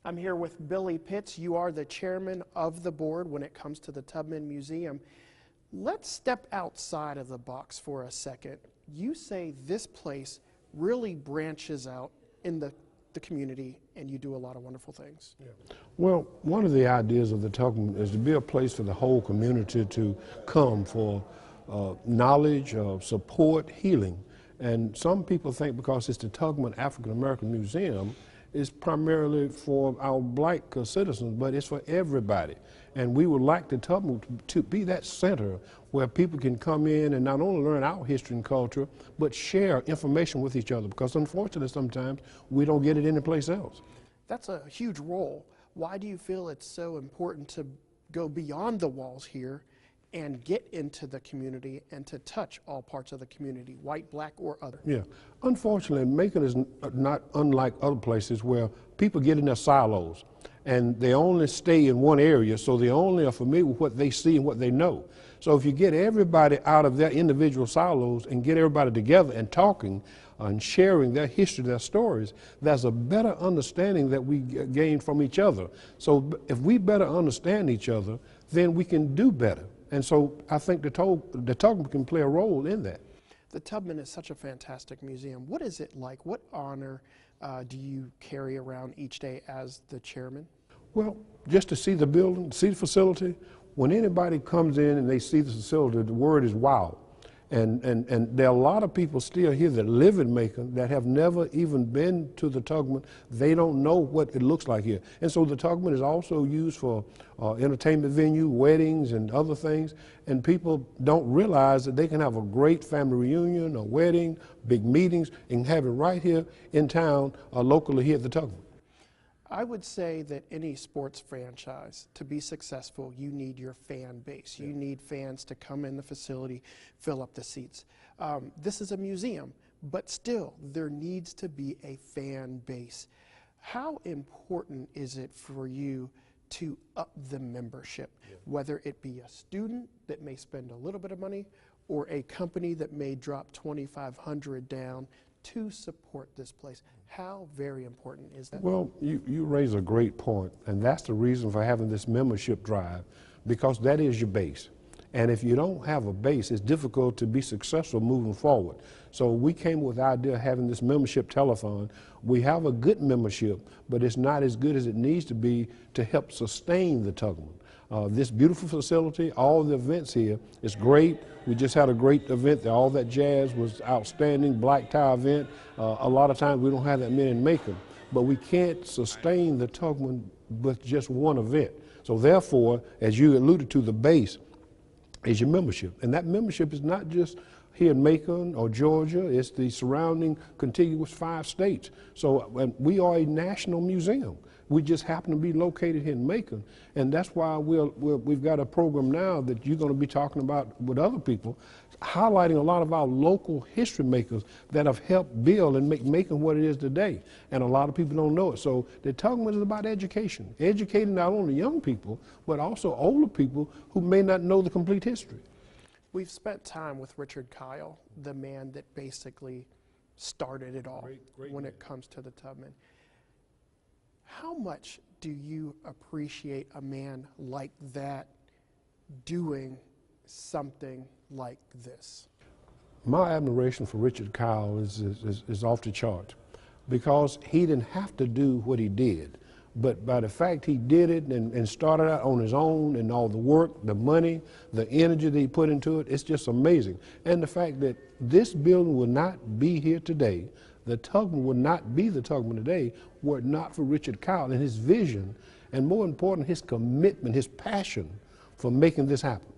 I'm here with Billy Pitts. You are the chairman of the board when it comes to the Tubman Museum. Let's step outside of the box for a second. You say this place really branches out in the community, and you do a lot of wonderful things. Yeah. Well, one of the ideas of the Tubman is to be a place for the whole community to come for knowledge, support, healing. And some people think because it's the Tubman African American Museum, it's primarily for our black citizens, but it's for everybody. And we would like the Tubman to be that center where people can come in and not only learn our history and culture, but share information with each other, because unfortunately sometimes we don't get it anyplace else. That's a huge role. Why do you feel it's so important to go beyond the walls here and get into the community and to touch all parts of the community, white, black, or other? Yeah. Unfortunately, Macon is not unlike other places where people get in their silos and they only stay in one area, so they only are familiar with what they see and what they know. So if you get everybody out of their individual silos and get everybody together and talking and sharing their history, their stories, there's a better understanding that we gain from each other. So if we better understand each other, then we can do better. And so I think the Tubman can play a role in that. The Tubman is such a fantastic museum. What is it like? What honor do you carry around each day as the chairman? Well, just to see the building, see the facility. When anybody comes in and they see the facility, the word is wow. And there are a lot of people still here that live in Macon that have never even been to the Tubman. They don't know what it looks like here. And so the Tubman is also used for entertainment venue, weddings, and other things. And people don't realize that they can have a great family reunion, a wedding, big meetings, and have it right here in town, locally here at the Tubman. I would say that any sports franchise, to be successful, you need your fan base. You need fans to come in the facility, fill up the seats. This is a museum, but still, there needs to be a fan base. How important is it for you to up the membership, whether it be a student that may spend a little bit of money or a company that may drop $2,500 down to support this place? How very important is that? Well, you raise a great point, and that's the reason for having this membership drive, because that is your base. And if you don't have a base, it's difficult to be successful moving forward. So we came with the idea of having this membership telethon. We have a good membership, but it's not as good as it needs to be to help sustain the Tubman. This beautiful facility, all the events here, it's great. We just had a great event there. All that jazz was outstanding, black tie event. A lot of times we don't have that many in Macon, but we can't sustain the Tubman with just one event. So therefore, as you alluded to, the base is your membership. And that membership is not just here in Macon or Georgia, it's the surrounding contiguous 5 states. So we are a national museum. We just happen to be located here in Macon, and that's why we've got a program now that you're going to be talking about with other people, highlighting a lot of our local history makers that have helped build and make Macon what it is today. And a lot of people don't know it. So the Tubman is about education, educating not only young people, but also older people who may not know the complete history. We've spent time with Richard Kyle, the man that basically started it all when it comes to the Tubman. How much do you appreciate a man like that doing something like this? My admiration for Richard Kyle is off the chart, because he didn't have to do what he did. But by the fact he did it and started out on his own, and all the work, the money, the energy that he put into it, it's just amazing. And the fact that this building would not be here today, the Tubman would not be the Tubman today were it not for Richard Kyle and his vision, and more important, his commitment, his passion for making this happen.